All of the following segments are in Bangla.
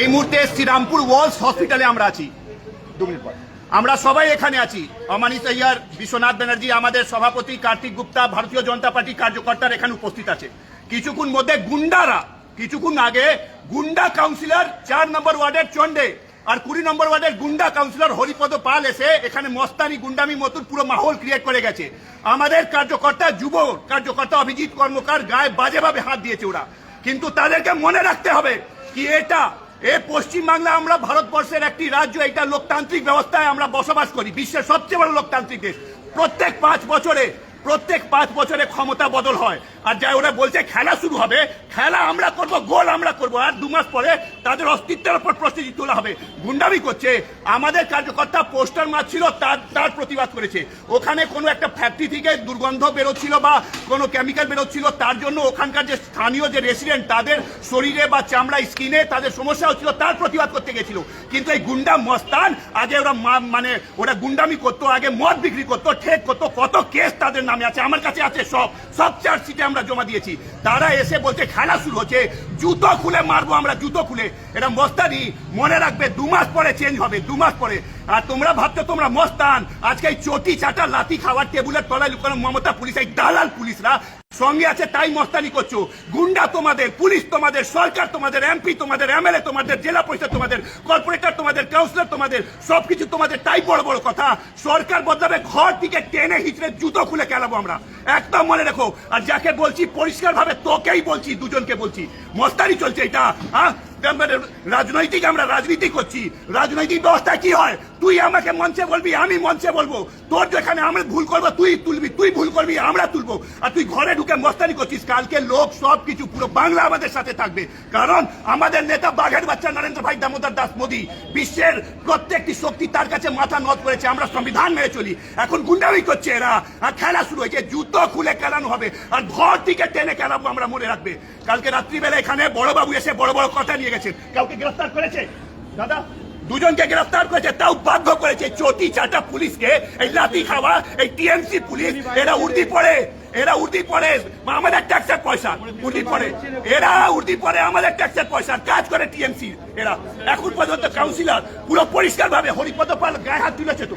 এই মুহূর্তে শ্রীরামপুর ওয়ালস হসপিটালে আমরা আছি। 2 মিনিট পর আমরা সবাই এখানে আছি। অমানিশ আইয়ার, বিশ্বনাথ ব্যানার্জি, আমাদের সভাপতি কার্তিক গুপ্তা, ভারতীয় জনতা পার্টি কার্যকর্তারা এখানে উপস্থিত আছে। কিছুক্ষণ মধ্যে গুন্ডারা, কিছুক্ষণ আগে গুন্ডা কাউন্সিলর 4 নম্বর ওয়ার্ডের চন্ডে আর 20 নম্বর ওয়ার্ডের গুন্ডা কাউন্সিলর হরিপদ পাল এসে এখানে মস্তানি গুন্ডামি মতন পুরো মাহল ক্রিয়েট করে গেছে। আমাদের কার্যকর্তা, যুব কার্যকর্তা অভিজিৎ কর্মকার গায়ে বাজেভাবে হাত দিয়েছে ওরা। কিন্তু তাদেরকে মনে রাখতে হবে কি পশ্চিমবাংলা আমরা ভারতবর্ষের একটি রাজ্য, এটা লোকতান্ত্রিক ব্যবস্থায় আমরা বসবাস করি, বিশ্বের সবচেয়ে বড় লোকতান্ত্রিক দেশ। প্রত্যেক 5 বছরে ক্ষমতা বদল হয়। আর যাই ওরা বলছে খেলা শুরু হবে, খেলা আমরা করব, গোল আমরা করব, আর 2 মাস পরে তাদের অস্তিত্বের উপর প্রশ্ন তোলা হবে। গুন্ডামি করছে। আমাদের কার্যকর্তা পোস্টার মারছিল, তার প্রতিবাদ করেছে। ওখানে কোনো একটা ফ্যাক্টরি থেকে দুর্গন্ধ বেরোচ্ছিল বা কোনো কেমিক্যাল বেরোচ্ছিল, তার জন্য ওখানকার যে স্থানীয় যে রেসিডেন্ট তাদের শরীরে বা চামড়া স্কিনে তাদের সমস্যা হচ্ছিল, তার প্রতিবাদ করতে গেছিল। কিন্তু এই গুন্ডা মস্তান আগে ওরা গুন্ডামি করতো, আগে মদ বিক্রি করতো, ঠেক করতো, কত কেস তাদের নামে আছে, আমার কাছে আছে, সব চার্জশিটে আমরা জমা দিয়েছি। তারা এসে বলছে খেলা শুরু হচ্ছে, জুতো খুলে মারবো আমরা, জুতো খুলে। এটা মস্তানি, মনে রাখবে 2 মাস পরে চেঞ্জ হবে, 2 মাস পরে। আর তোমরা ভাবছো তোমরা মস্তান, আজকে এই চটি চাটা লাথি খাওয়ার টেবিলের তলায় লুকানো মমতা পুলিশ, এই দালাল পুলিশরা সঙ্গে আছে, তাই মস্তানি করছো। গুন্ডা তোমাদের, পুলিশ তোমাদের, সরকার তোমাদের, এমপি তোমাদের, এমএলএ তোমাদের, জেলা পরিষদ তোমাদের, কর্পোরেটর তোমাদের, কাউন্সিলর তোমাদের, সবকিছু তোমাদের। তাই বড় বড় কথা, সরকার বদলাবে, ঘর থেকে টেনে হিচড়ে জুতো খুলে খেলাবো আমরা, একদম মনে রেখো। আর যাকে বলছি পরিষ্কার ভাবে তোকেই বলছি, দুজনকে বলছি, মস্তানি চলছে এটা। রাজনৈতিক, আমরা রাজনীতি করছি। রাজনৈতিক ব্যবস্থা কি হয়? তুই আমাকে মঞ্চে বলবি, আমি মঞ্চে বলবো। তোর যেখানে আমরা ভুল করবো তুই তুলবি, তুই ভুল করবি আমরা তুলবো। আর তুই ঘরে ঢুকে মস্তানি করছিস। কালকে লোক সবকিছু, পুরো বাংলা আমাদের সাথে থাকবে, কারণ আমাদের নেতা বাঘের বাচ্চা নরেন্দ্র ভাই দামোদর দাস মোদী বিশ্বের প্রত্যেকটি শক্তি তার কাছে মাথা নত করেছে। আমরা সংবিধান মেনে চলি। এখন গুন্ডামি করছে এরা, আর খেলা শুরু হয়েছে, জুতো খুলে খেলানো হবে, আর ঘর থেকে টেনে খেলাবো আমরা, মনে রাখবে। কালকে রাত্রিবেলা এখানে বড়বাবু এসে বড় বড় কথা নিয়ে গেছেন। কাউকে গ্রেফতার করেছে দাদা? 2জনকে গ্রেফতার করেছে, তাও বাধ্য করেছে চটি চাটা পুলিশকে। এই লাঠি খাওয়া এই টিএমসি পুলিশ, এরা উর্দি পড়ে, আমাদের ট্যাক্সের পয়সা উর্দি পড়ে, এরা উর্দি পড়ে আমাদের ট্যাক্সের পয়সা, কাজ করে টিএমসি এরা। এখন পর্যন্ত কাউন্সিলর পুরো পরিষ্কার ভাবে, হরিপদ পাল গায়ে হাত তুলেছে তো,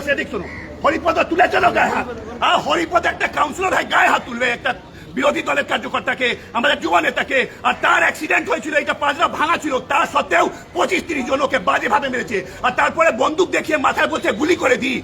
সেদিক শোনো, হরিপদ তুলেছে না গায়ে হাত। আর হরিপদ একটা কাউন্সিলর হয়, গায়ে হাত তুলবে একটা বিরোধী দলের কার্যকর্তাকে, আমাদের যুব নেতাকে? আর তার অ্যাক্সিডেন্ট হয়েছিল, এটা পাঁজরা ভাঙা ছিল, তা সত্ত্বেও 25-30 জন ওকে বাজেভাবে মেরেছে। আর তারপরে বন্দুক দেখিয়ে মাথায় বলছে গুলি করে দিই।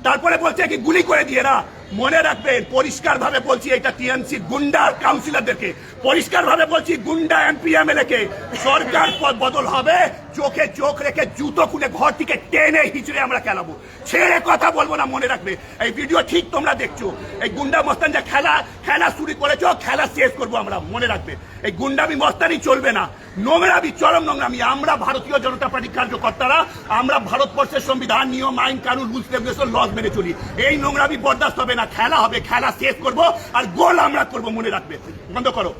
তারপরে বলছে কি গুলি করে দিয়ে। এরা মনে রাখবেন, পরিষ্কার ভাবে বলছি, এটা টিএমসি গুন্ডা কাউন্সিলরদেরকে পরিষ্কার ভাবে বলছি, গুন্ডা এমপি এমএলএ কে সরকার পদ বদল হবে, চোখে চোখ রেখে জুতো খুলে ঘর থেকে টেনে হিচড়ে আমরা খেলাবো, ছেড়ে কথা বলবো না, মনে রাখবে। এই ভিডিও ঠিক তোমরা দেখছো, এই গুন্ডা মস্তান যে খেলা শুরু করেছো, খেলা শেষ করবো আমরা, মনে রাখবে। এই গুন্ডামি মস্তানি চলবে না, নোংরামি, চরম নোংরামি। আমরা ভারতীয় জনতা পার্টির কার্যকর্তারা, আমরা ভারতবর্ষের সংবিধান, নিয়ম, আইন, কানুন, রুলস রেগুলেশন, লজ মেনে চলি। এই নোংরামি বরদাস্ত হবে না, খেলা হবে, খেলা শেষ করবো, আর গোল আমরা করবো, মনে রাখবে। বন্ধ করো।